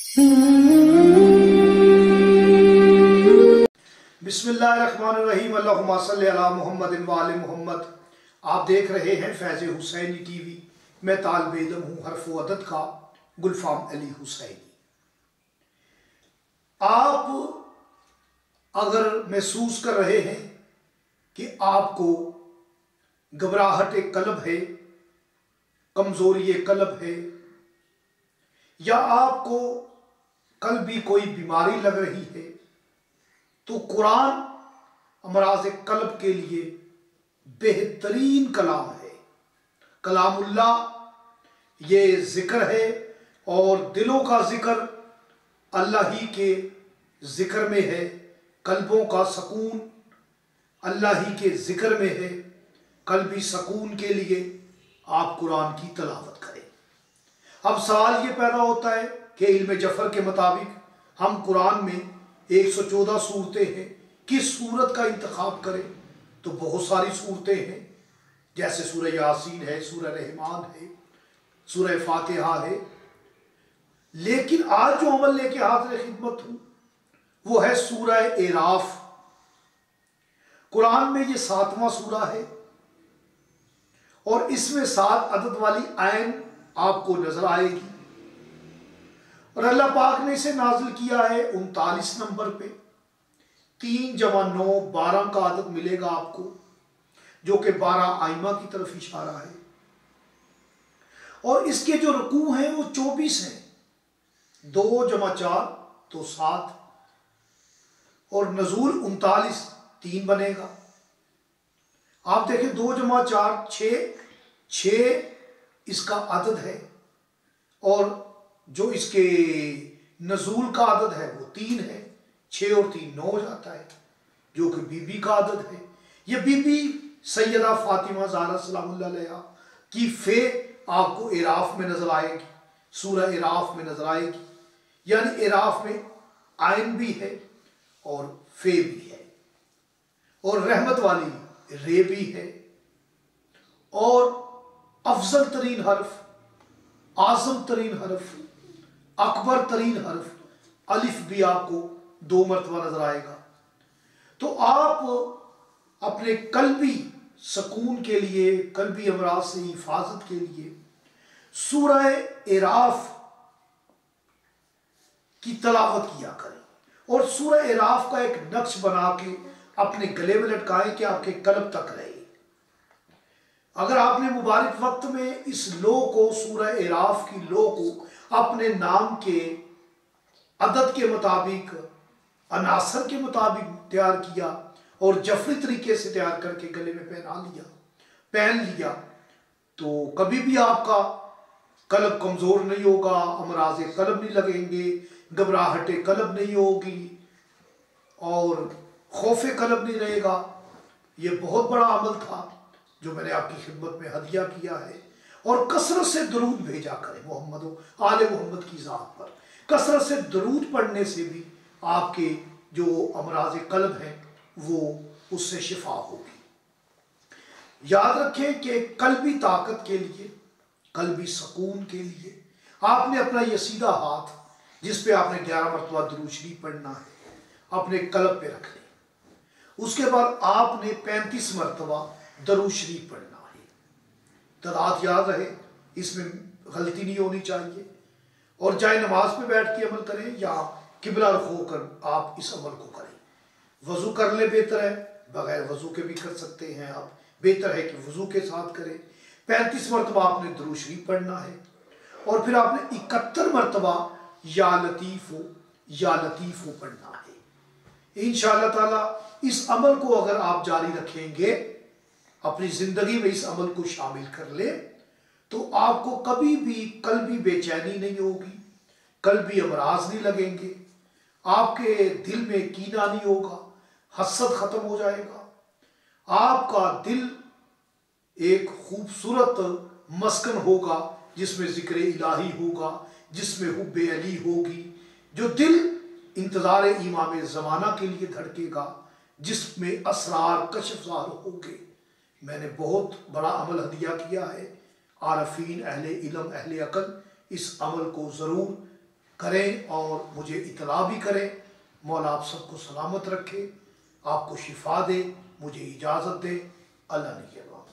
बिस्मिल्लाहिर्रहमानिर्रहीम। अल्लाहुम्मा सल्ली अला मुहम्मद व आले मुहम्मद। आप देख रहे हैं फैज़ हुसैनी टीवी। मैं तालिब इल्म हूँ हर्फ व अदद का गुलफाम अली हुसैनी। आप अगर महसूस कर रहे हैं कि आपको घबराहट कल्ब है, कमजोरी कल्ब है, या आपको कल्बी कोई बीमारी लग रही है, तो कुरान अमराज कल्ब के लिए बेहतरीन कलाम है। कलामुल्लाह ये जिक्र है, और दिलों का जिक्र अल्लाह ही के जिक्र में है। कल्बों का सकून अल्लाह ही के जिक्र में है। कल्बी सकून के लिए आप कुरान की तलावत करें। अब सवाल ये पैदा होता है कि इल्म जफर के मुताबिक हम कुरान में 114 सूरतें हैं, किस सूरत का इंतखाब करें? तो बहुत सारी सूरतें हैं, जैसे सूरह यासीन है, सूरह रहमान है, सूरह फातिहा है। लेकिन आज जो अमल लेके हाजिर खिदमत हूं वो है सूरह एराफ। कुरान में ये 7वां सूरा है, और इसमें 7 अदद वाली आयन आपको नजर आएगी। और अल्लाह पाक ने इसे नाजिल किया है 39 नंबर पे। 3 × 9 12 का आदद मिलेगा आपको, जो कि 12 आइमा की तरफ इशारा है। और इसके जो रुकू हैं वो 24 हैं। 2 × 4 तो 7, और नजूल 39 3 बनेगा। आप देखें 2 × 4 6 इसका अदद है, और जो इसके नजूल का अदद है वो 3 है। 6 और 3 9 हो जाता है, जो कि बीबी का अदद है। ये बीबी सैयदा फातिमा ज़हरा सलामुल्लाह अलैहा की फे आपको इराफ में नजर आएगी, सूरह इराफ में नजर आएगी। यानी इराफ में आयन भी है और फे भी है, और रहमत वाली रे भी है, और अफजल तरीन हर्फ, आजम तरीन हर्फ, अकबर तरीन हर्फ अलिफ भी आपको 2 मरतबा नजर आएगा। तो आप अपने कल्बी सकून के लिए, कल्बी अमराज से हिफाजत के लिए सूरह इराफ की तलावत किया करें, और सूरह इराफ का एक नक्श बना के अपने गले में लटकाएं कि आपके कल्ब तक रहे। अगर आपने मुबारक वक्त में इस लो को, सूरह इराफ की लो को अपने नाम के अदद के मुताबिक, अनासर के मुताबिक तैयार किया, और जफरी तरीके से तैयार करके गले में पहन लिया, तो कभी भी आपका कल्ब कमजोर नहीं होगा, अमराज कल्ब नहीं लगेंगे, घबराहट कल्ब नहीं होगी, और खौफ कल्ब नहीं रहेगा। ये बहुत बड़ा अमल था जो मैंने आपकी खिदमत में हदिया किया है। और कसरत से दरूद भेजा करें मोहम्मद आले मोहम्मद की ज़ात पर। कसरत से दरूद पढ़ने से भी आपके जो अमराज कल्ब हैं वो उससे शिफा होगी। याद रखें कि कल्बी ताकत के लिए, कल्बी सकून के लिए आपने अपना ये सीधा हाथ, जिस पे आपने 11 मरतबा दुरूद शरीफ पढ़ना है, अपने कल्ब पे रख लें। उसके बाद आपने 35 मरतबा दुरूद शरीफ पढ़ना है। तादाद याद रहे, इसमें गलती नहीं होनी चाहिए। और चाहे नमाज पे बैठ के अमल करें या किबला रुख होकर आप इस अमल को करें। वजू कर ले बेहतर है, बगैर वजू के भी कर सकते हैं आप, बेहतर है कि वजू के साथ करें। 35 मरतबा आपने दुरूद शरीफ पढ़ना है, और फिर आपने 71 मरतबा या लतीफ़ो पढ़ना है। इंशाअल्लाह ताला इस अमल को अगर आप जारी रखेंगे, अपनी जिंदगी में इस अमल को शामिल कर ले, तो आपको कभी भी कल्बी बेचैनी नहीं होगी, कल्बी अमराज नहीं लगेंगे, आपके दिल में कीना नहीं होगा, हसद खत्म हो जाएगा। आपका दिल एक खूबसूरत मस्कन होगा, जिसमें जिक्र इलाही होगा, जिसमें हुब्बे अली होगी। जो दिल इंतजार इमाम ज़माना के लिए धड़केगा, जिसमें असरार कशफ़ार होंगे। मैंने बहुत बड़ा अमल हदिया किया है। आरफीन, अहले इल्म, अहले अकल इस अमल को ज़रूर کریں اور مجھے اطلاع بھی کریں۔ مولا آپ سب کو سلامت رکھے، آپ کو شفا دے، مجھے اجازت دے۔ اللہ نگہبان۔